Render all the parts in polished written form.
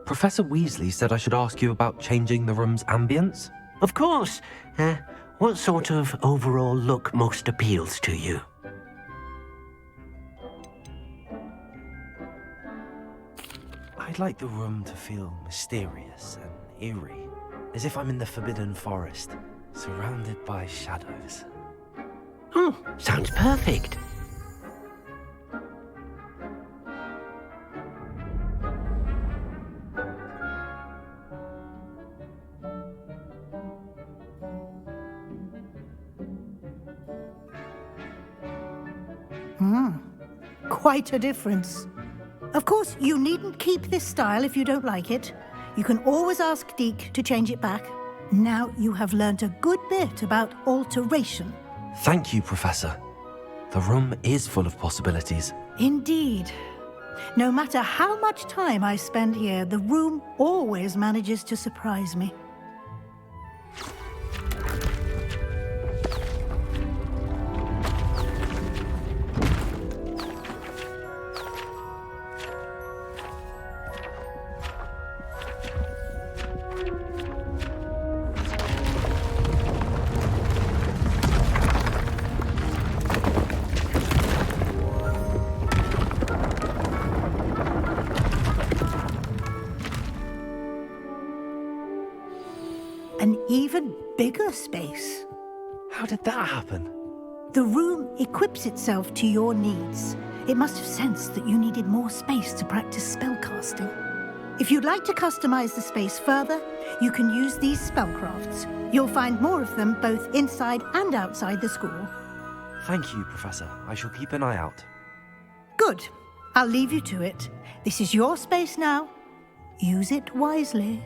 Professor Weasley said I should ask you about changing the room's ambience. Of course. What sort of overall look most appeals to you? I'd like the room to feel mysterious and eerie, as if I'm in the Forbidden Forest, surrounded by shadows. Oh, sounds perfect. Quite a difference. Of course, you needn't keep this style if you don't like it. You can always ask Deke to change it back. Now you have learnt a good bit about alteration. Thank you, Professor. The room is full of possibilities. Indeed. No matter how much time I spend here, the room always manages to surprise me. An even bigger space. How did that happen? The room equips itself to your needs. It must have sensed that you needed more space to practice spellcasting. If you'd like to customize the space further, you can use these spellcrafts. You'll find more of them both inside and outside the school. Thank you, Professor. I shall keep an eye out. Good. I'll leave you to it. This is your space now. Use it wisely.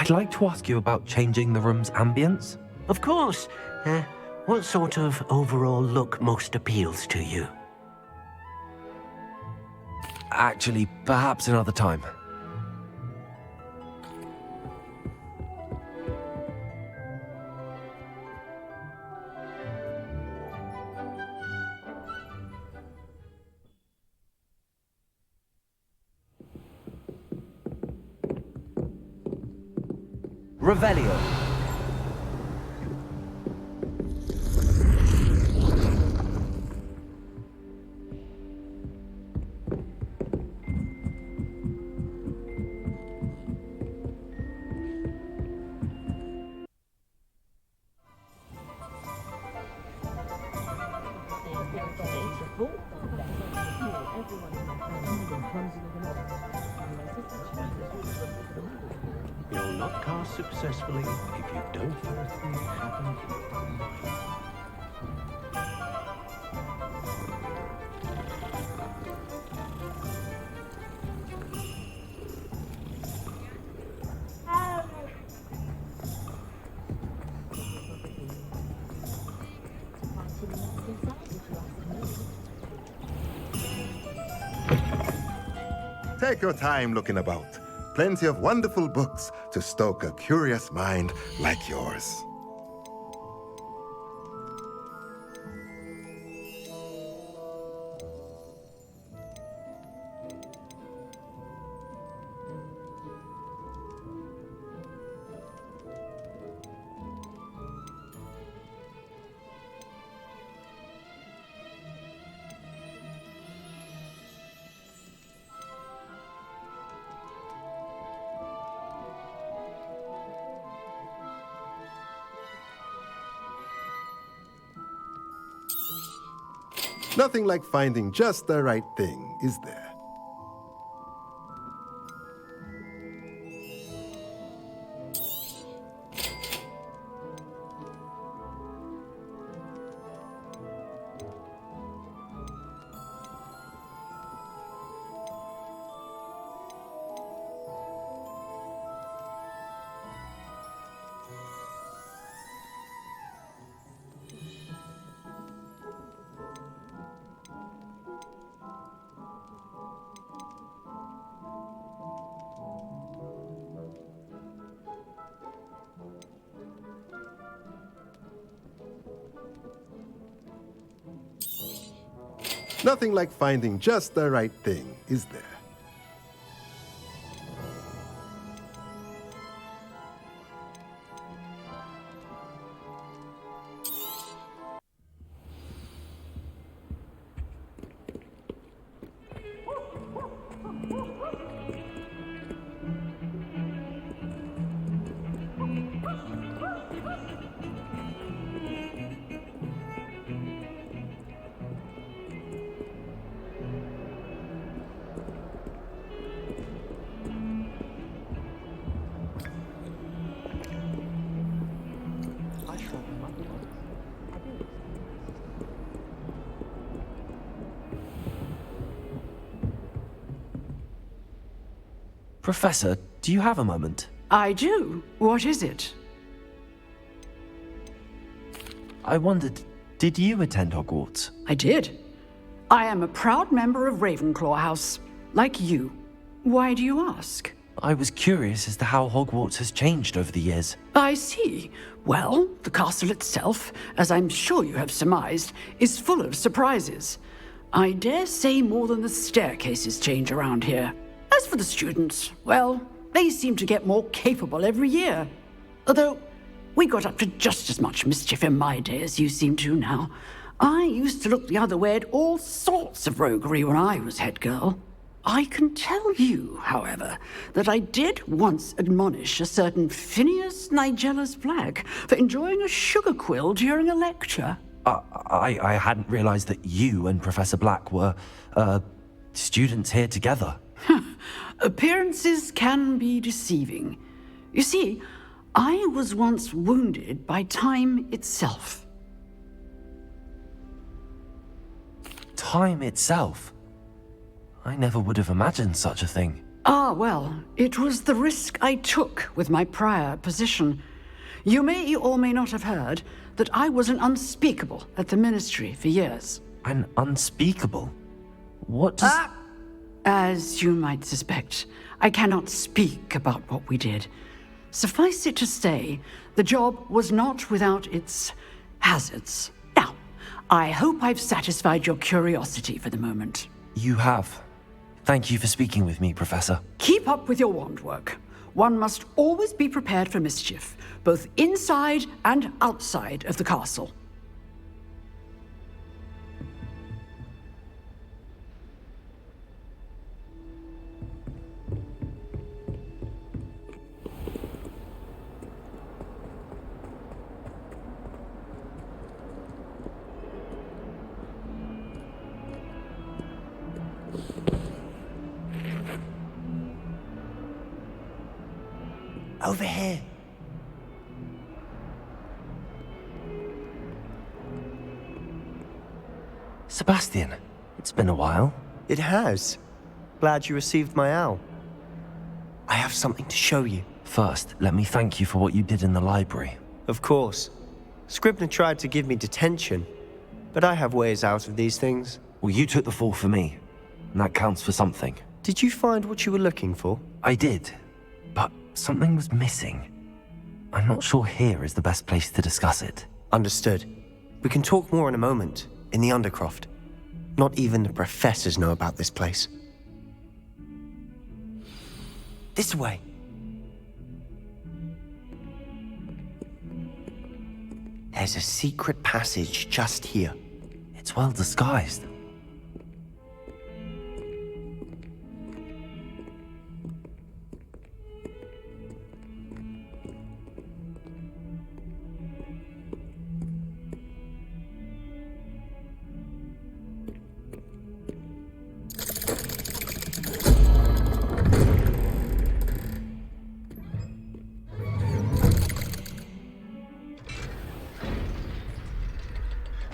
I'd like to ask you about changing the room's ambience. Of course. What sort of overall look most appeals to you? Actually, perhaps another time. Revelio. You'll not cast successfully if you don't firstly happen to. Take your time looking about. Plenty of wonderful books to stoke a curious mind like yours. Nothing like finding just the right thing, is there? Nothing like finding just the right thing, is there? Professor, do you have a moment? I do. What is it? I wondered, did you attend Hogwarts? I did. I am a proud member of Ravenclaw House, like you. Why do you ask? I was curious as to how Hogwarts has changed over the years. I see. Well, the castle itself, as I'm sure you have surmised, is full of surprises. I dare say more than the staircases change around here. As for the students, well, they seem to get more capable every year. Although, we got up to just as much mischief in my day as you seem to now. I used to look the other way at all sorts of roguery when I was head girl. I can tell you, however, that I did once admonish a certain Phineas Nigellus Black for enjoying a sugar quill during a lecture. I hadn't realized that you and Professor Black were, students here together. Appearances can be deceiving. You see, I was once wounded by time itself. Time itself? I never would have imagined such a thing. Ah, well, it was the risk I took with my prior position. You may or may not have heard that I was an unspeakable at the Ministry for years. An unspeakable? What does... As you might suspect, I cannot speak about what we did. Suffice it to say, the job was not without its hazards. Now, I hope I've satisfied your curiosity for the moment. You have. Thank you for speaking with me, Professor. Keep up with your wand work. One must always be prepared for mischief, both inside and outside of the castle. Over here. Sebastian, it's been a while. It has. Glad you received my owl. I have something to show you. First, let me thank you for what you did in the library. Of course. Scribner tried to give me detention, but I have ways out of these things. Well, you took the fall for me, and that counts for something. Did you find what you were looking for? I did, but something was missing. I'm not sure here is the best place to discuss it. Understood. We can talk more in a moment, in the Undercroft. Not even the professors know about this place. This way. There's a secret passage just here. It's well disguised.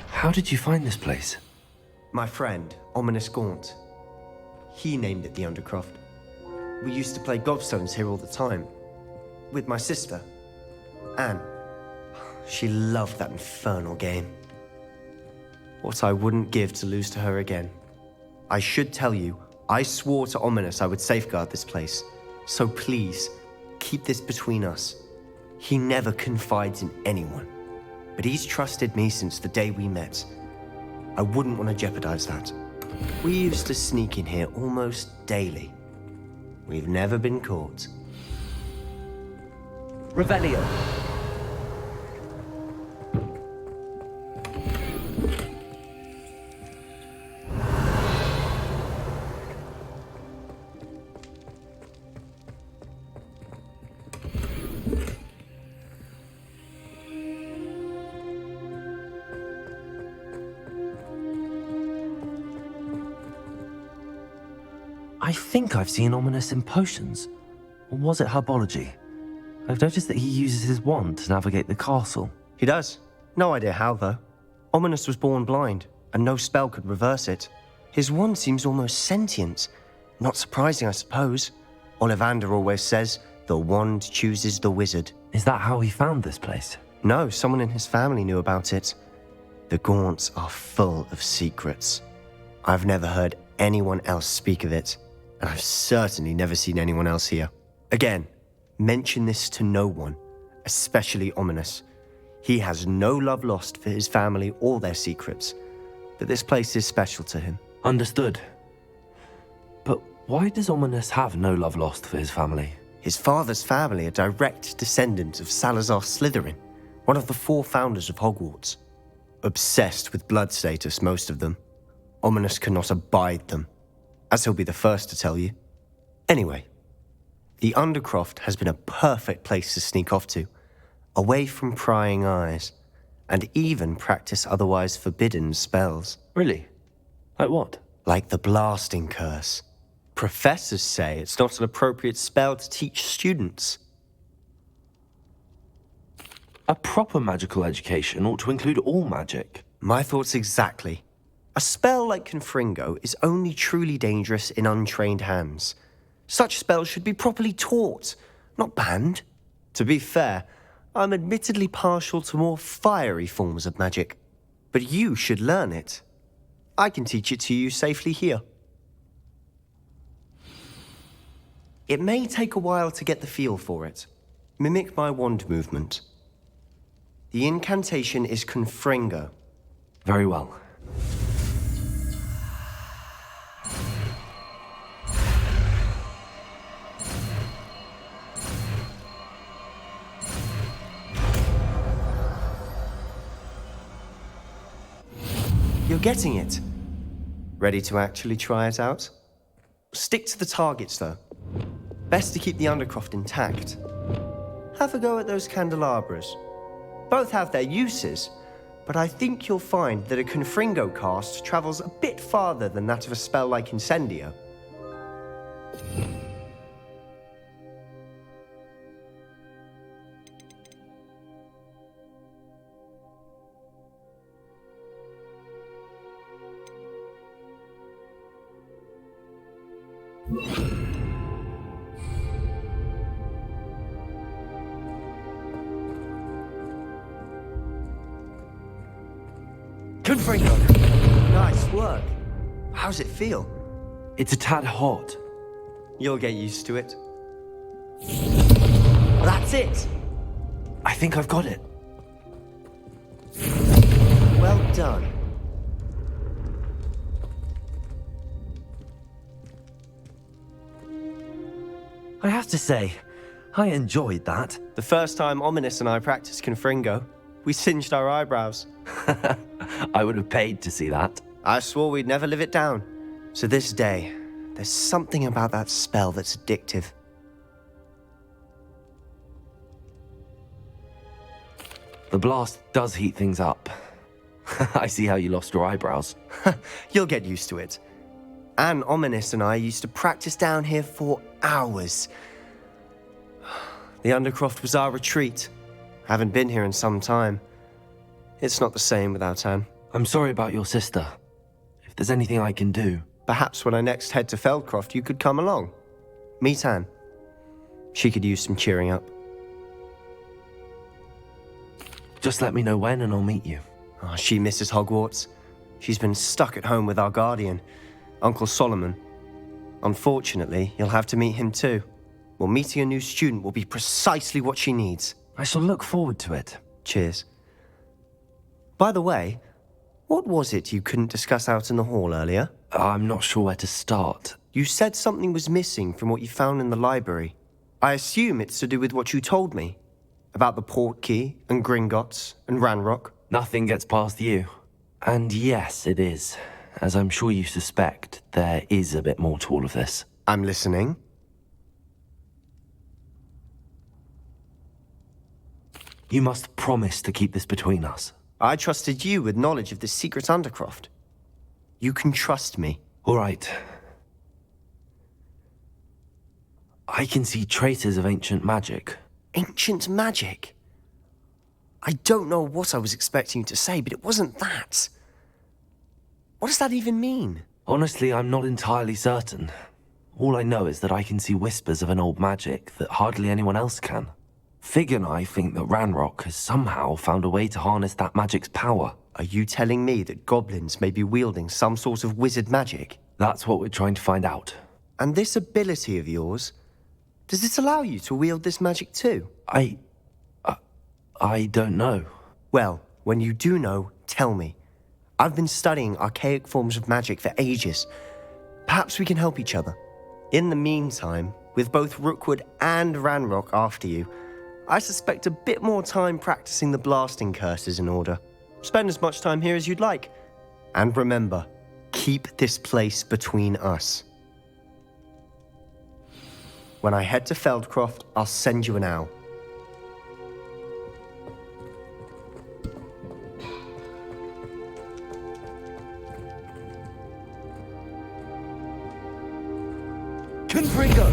How did you find this place? My friend, Ominous Gaunt. He named it the Undercroft. We used to play gobstones here all the time. With my sister, Anne. She loved that infernal game. What I wouldn't give to lose to her again. I should tell you, I swore to Ominous I would safeguard this place. So please, keep this between us. He never confides in anyone. But he's trusted me since the day we met. I wouldn't want to jeopardize that. We used to sneak in here almost daily. We've never been caught. Revelio. I think I've seen Ominous in potions. Or was it herbology? I've noticed that he uses his wand to navigate the castle. He does. No idea how, though. Ominous was born blind, and no spell could reverse it. His wand seems almost sentient. Not surprising, I suppose. Ollivander always says, the wand chooses the wizard. Is that how he found this place? No, someone in his family knew about it. The Gaunts are full of secrets. I've never heard anyone else speak of it, and I've certainly never seen anyone else here. Again, mention this to no one, especially Ominous. He has no love lost for his family or their secrets, but this place is special to him. Understood. But why does Ominous have no love lost for his family? His father's family are direct descendants of Salazar Slytherin, one of the 4 founders of Hogwarts. Obsessed with blood status, most of them. Ominous cannot abide them, as he'll be the first to tell you. Anyway, the Undercroft has been a perfect place to sneak off to, away from prying eyes, and even practice otherwise forbidden spells. Really? Like what? Like the blasting curse. Professors say it's not an appropriate spell to teach students. A proper magical education ought to include all magic. My thoughts exactly. A spell like Confringo is only truly dangerous in untrained hands. Such spells should be properly taught, not banned. To be fair, I'm admittedly partial to more fiery forms of magic. But you should learn it. I can teach it to you safely here. It may take a while to get the feel for it. Mimic my wand movement. The incantation is Confringo. Very well. You're getting it. Ready to actually try it out? Stick to the targets, though. Best to keep the Undercroft intact. Have a go at those candelabras. Both have their uses, but I think you'll find that a Confringo cast travels a bit farther than that of a spell like Incendio. Confringo! Nice work. How's it feel? It's a tad hot. You'll get used to it. That's it! I think I've got it. Well done. I have to say, I enjoyed that. The first time Ominous and I practiced Confringo, we singed our eyebrows. I would have paid to see that. I swore we'd never live it down. So this day, there's something about that spell that's addictive. The blast does heat things up. I see how you lost your eyebrows. You'll get used to it. Anne, Ominous and I used to practice down here for hours. The Undercroft was our retreat. Haven't been here in some time. It's not the same without Anne. I'm sorry about your sister. If there's anything I can do... Perhaps when I next head to Feldcroft, you could come along. Meet Anne. She could use some cheering up. Just let me know when and I'll meet you. Oh, she misses Hogwarts. She's been stuck at home with our guardian, Uncle Solomon. Unfortunately, you'll have to meet him too. Well, meeting a new student will be precisely what she needs. I shall look forward to it. Cheers. By the way, what was it you couldn't discuss out in the hall earlier? I'm not sure where to start. You said something was missing from what you found in the library. I assume it's to do with what you told me. About the Portkey, and Gringotts, and Ranrock. Nothing gets past you. And yes, it is. As I'm sure you suspect, there is a bit more to all of this. I'm listening. You must promise to keep this between us. I trusted you with knowledge of the secret Undercroft. You can trust me. All right. I can see traces of ancient magic. Ancient magic? I don't know what I was expecting you to say, but it wasn't that. What does that even mean? Honestly, I'm not entirely certain. All I know is that I can see whispers of an old magic that hardly anyone else can. Fig and I think that Ranrock has somehow found a way to harness that magic's power. Are you telling me that goblins may be wielding some sort of wizard magic? That's what we're trying to find out. And this ability of yours, does it allow you to wield this magic too? I don't know. Well, when you do know, tell me. I've been studying archaic forms of magic for ages. Perhaps we can help each other. In the meantime, with both Rookwood and Ranrock after you, I suspect a bit more time practicing the blasting curse is in order. Spend as much time here as you'd like. And remember, keep this place between us. When I head to Feldcroft, I'll send you an owl. Confringo!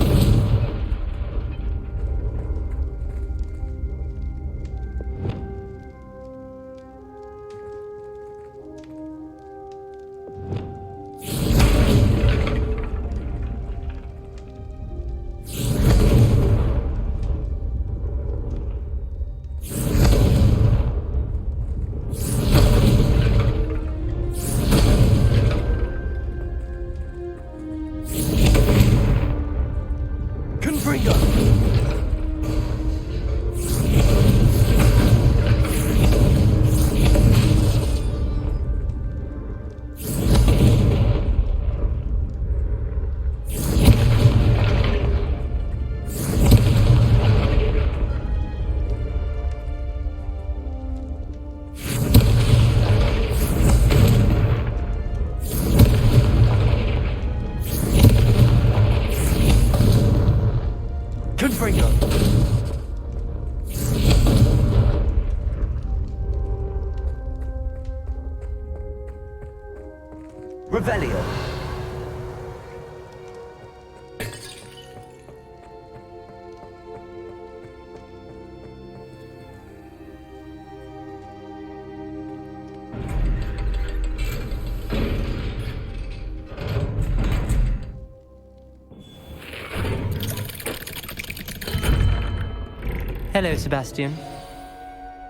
Hello, Sebastian.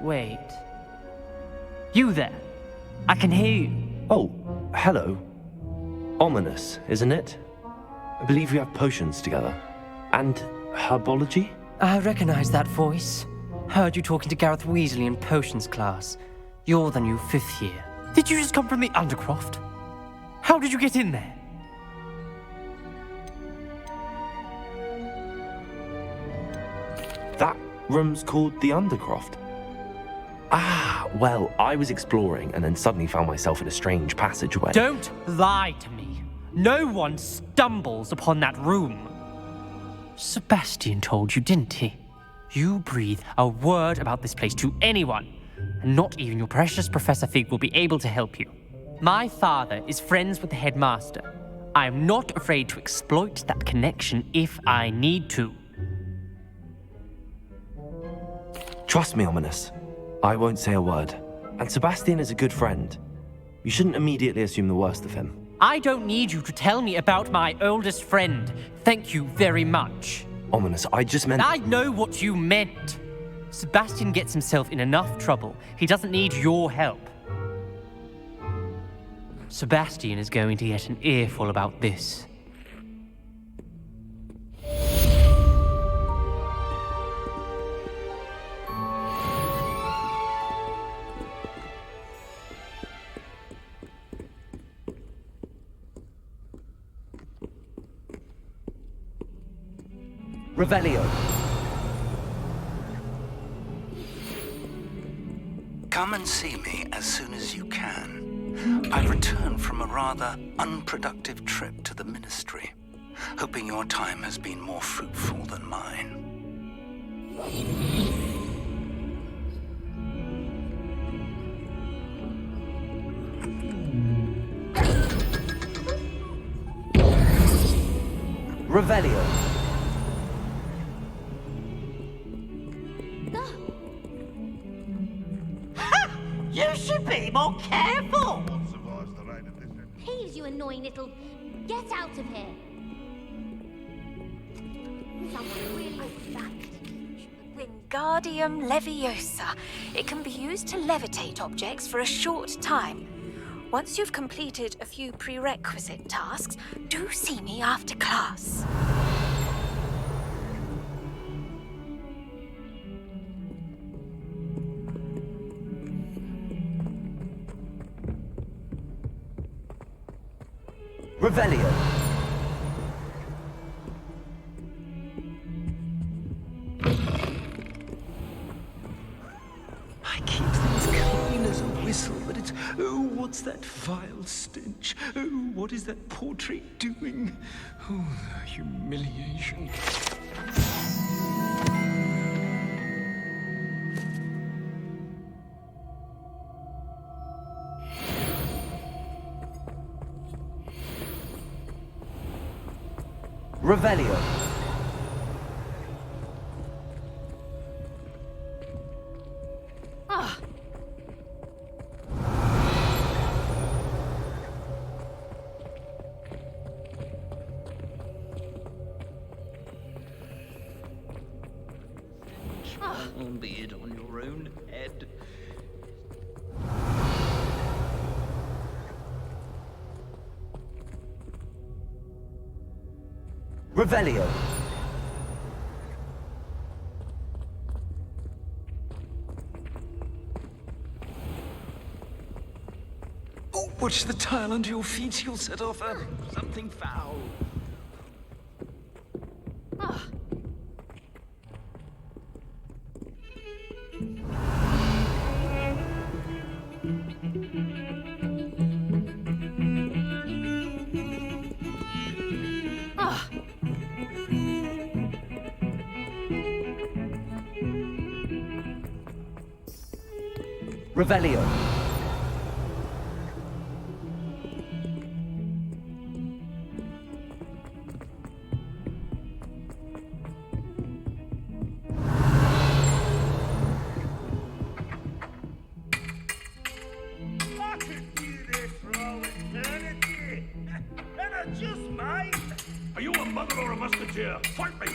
Wait. You there? I can hear you. Oh, hello. Ominous, isn't it? I believe we have potions together. And herbology? I recognize that voice. Heard you talking to Gareth Weasley in potions class. You're the new 5th year. Did you just come from the Undercroft? How did you get in there? That room's called the Undercroft. Ah, well, I was exploring and then suddenly found myself in a strange passageway. Don't lie to me. No one stumbles upon that room. Sebastian told you, didn't he? You breathe a word about this place to anyone, and not even your precious Professor Fig will be able to help you. My father is friends with the headmaster. I am not afraid to exploit that connection if I need to. Trust me, Ominous. I won't say a word. And Sebastian is a good friend. You shouldn't immediately assume the worst of him. I don't need you to tell me about my oldest friend. Thank you very much. Ominous, I just meant... I know what you meant. Sebastian gets himself in enough trouble. He doesn't need your help. Sebastian is going to get an earful about this. Revelio. Come and see me as soon as you can. I've returned from a rather unproductive trip to the Ministry, hoping your time has been more fruitful than mine. Revelio. You should be more careful! Please, you annoying little... Get out of here! Someone really Wingardium Leviosa. It can be used to levitate objects for a short time. Once you've completed a few prerequisite tasks, do see me after class. Revelio. I keep things clean as a whistle, but it's... Oh, what's that vile stench? Oh, what is that portrait doing? Oh, the humiliation. Revelio. Ah. Albeit on your own head. Revelio. Oh, watch the tile under your feet. You'll set off something foul. Ah. Ah. Revelio. Manager's mate! Are you a mother or a musketeer? Fight me!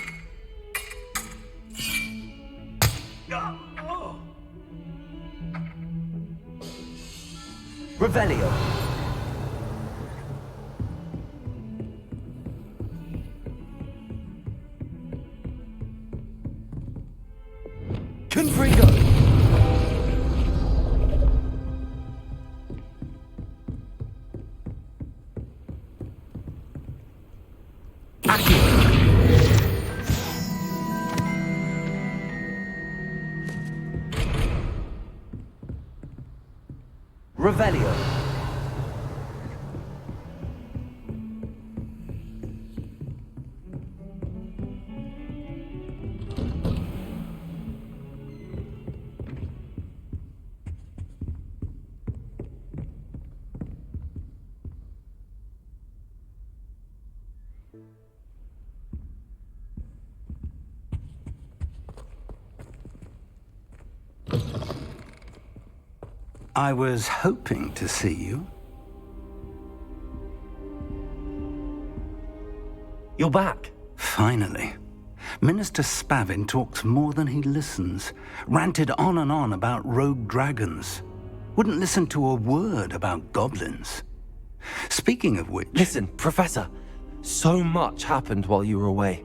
Oh. Revelio. Confringo. Revelio. I was hoping to see you. You're back. Finally. Minister Spavin talks more than he listens. Ranted on and on about rogue dragons. Wouldn't listen to a word about goblins. Speaking of which... Listen, Professor. So much happened while you were away.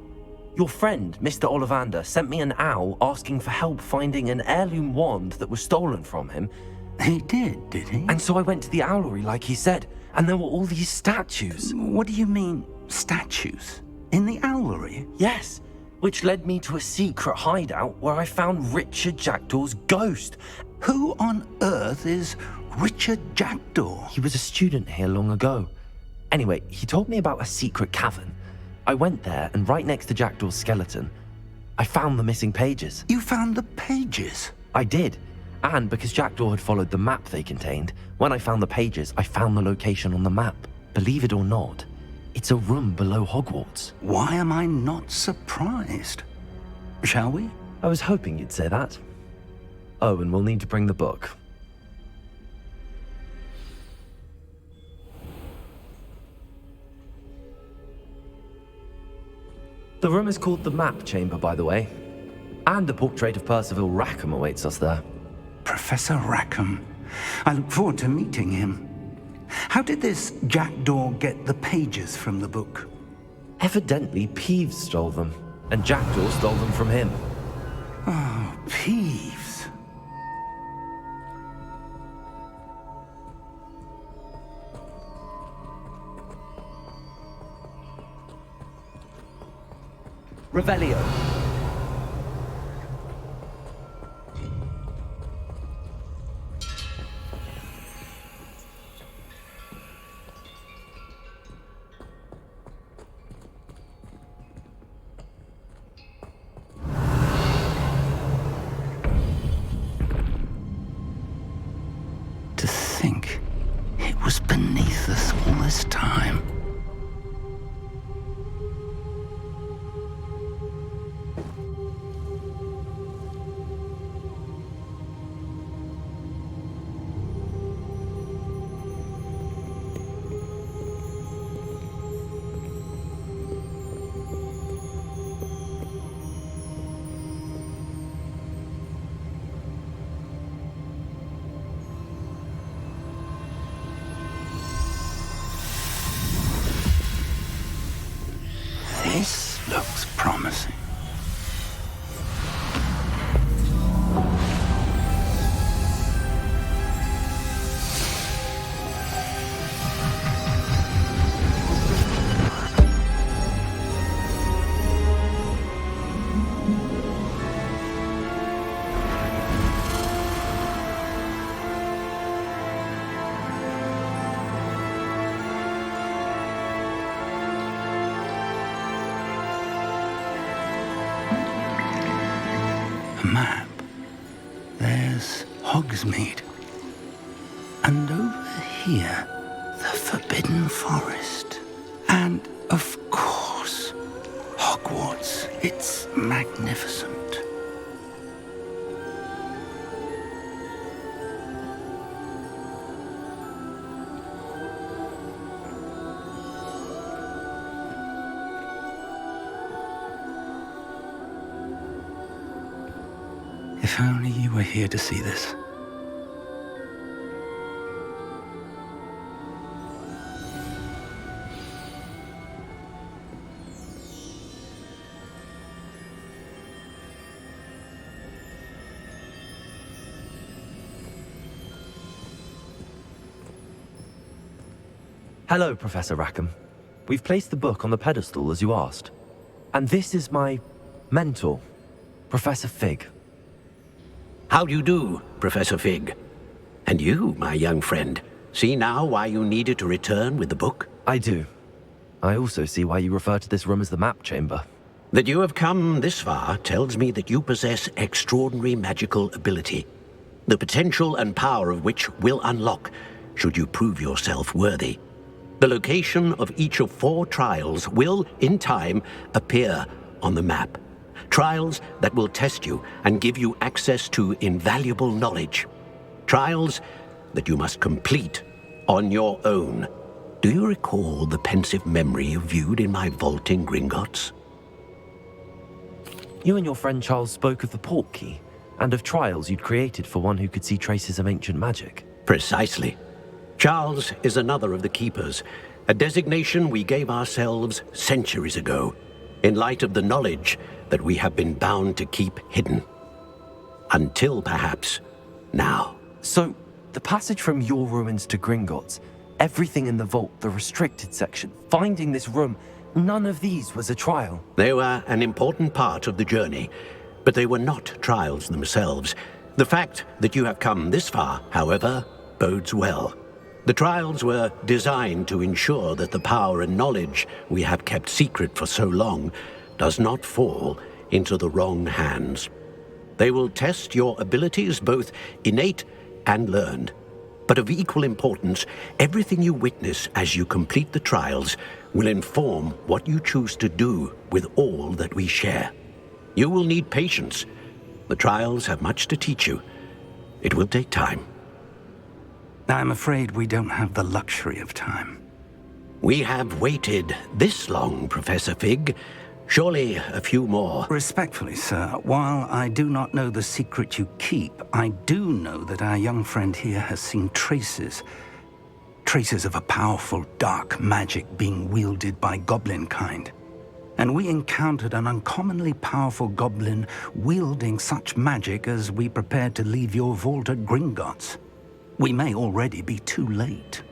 Your friend, Mr. Ollivander, sent me an owl asking for help finding an heirloom wand that was stolen from him. He did he? And so I went to the owlery like he said, and there were all these statues. What do you mean, statues? In the owlery? Yes, which led me to a secret hideout where I found Richard Jackdaw's ghost. Who on earth is Richard Jackdaw? He was a student here long ago. Anyway, he told me about a secret cavern. I went there, and right next to Jackdaw's skeleton, I found the missing pages. You found the pages? I did. And because Jackdaw had followed the map they contained, when I found the pages, I found the location on the map. Believe it or not, it's a room below Hogwarts. Why am I not surprised? Shall we? I was hoping you'd say that. Oh, and we'll need to bring the book. The room is called the Map Chamber, by the way. And a portrait of Percival Rackham awaits us there. Professor Rackham. I look forward to meeting him. How did this Jackdaw get the pages from the book? Evidently, Peeves stole them, and Jackdaw stole them from him. Oh, Peeves. Revelio. To think it was beneath us all this time. This looks promising. Map. There's Hogsmeade. And over here, the Forbidden Forest. And, of course, Hogwarts. It's magnificent. If only you were here to see this. Hello, Professor Rackham. We've placed the book on the pedestal as you asked. And this is my mentor, Professor Fig. How do you do, Professor Fig? And you, my young friend, see now why you needed to return with the book? I do. I also see why you refer to this room as the map chamber. That you have come this far tells me that you possess extraordinary magical ability, the potential and power of which will unlock should you prove yourself worthy. The location of each of 4 trials will, in time, appear on the map. Trials that will test you and give you access to invaluable knowledge. Trials that you must complete on your own. Do you recall the pensive memory you viewed in my vaulting Gringotts? You and your friend Charles spoke of the port key, and of trials you'd created for one who could see traces of ancient magic. Precisely. Charles is another of the Keepers, a designation we gave ourselves centuries ago, in light of the knowledge that we have been bound to keep hidden. Until perhaps now. So, the passage from your ruins to Gringotts, everything in the vault, the restricted section, finding this room, none of these was a trial. They were an important part of the journey, but they were not trials themselves. The fact that you have come this far, however, bodes well. The trials were designed to ensure that the power and knowledge we have kept secret for so long does not fall into the wrong hands. They will test your abilities, both innate and learned. But of equal importance, everything you witness as you complete the trials will inform what you choose to do with all that we share. You will need patience. The trials have much to teach you. It will take time. I'm afraid we don't have the luxury of time. We have waited this long, Professor Fig. Surely a few more. Respectfully, sir, while I do not know the secret you keep, I do know that our young friend here has seen traces of a powerful dark magic being wielded by goblin kind. And we encountered an uncommonly powerful goblin wielding such magic as we prepared to leave your vault at Gringotts. We may already be too late.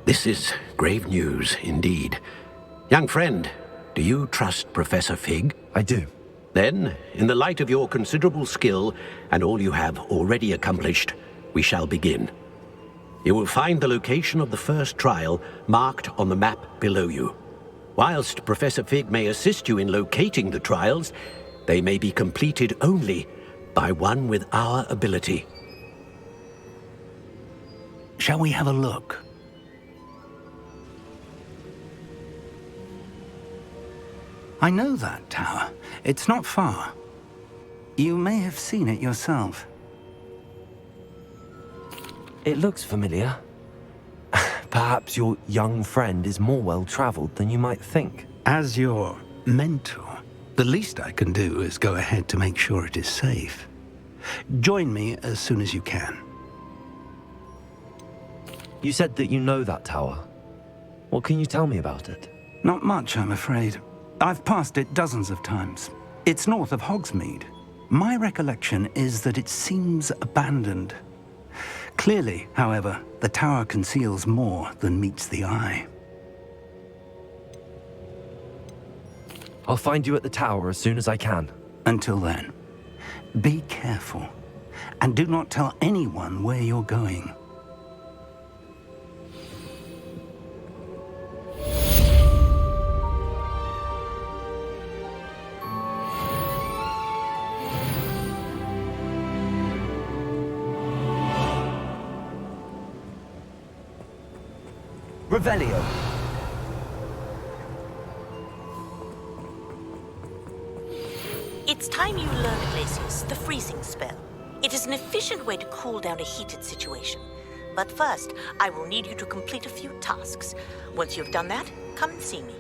This is grave news indeed. Young friend, do you trust Professor Fig? I do. Then, in the light of your considerable skill and all you have already accomplished, we shall begin. You will find the location of the first trial marked on the map below you. Whilst Professor Fig may assist you in locating the trials, they may be completed only by one with our ability. Shall we have a look? I know that tower. It's not far. You may have seen it yourself. It looks familiar. Perhaps your young friend is more well-traveled than you might think. As your mentor, the least I can do is go ahead to make sure it is safe. Join me as soon as you can. You said that you know that tower. What can you tell me about it? Not much, I'm afraid. I've passed it dozens of times. It's north of Hogsmeade. My recollection is that it seems abandoned. Clearly, however, the tower conceals more than meets the eye. I'll find you at the tower as soon as I can. Until then, be careful, and do not tell anyone where you're going. Revelio. It's time you learned, Glacius, the freezing spell. It is an efficient way to cool down a heated situation. But first, I will need you to complete a few tasks. Once you've done that, come and see me.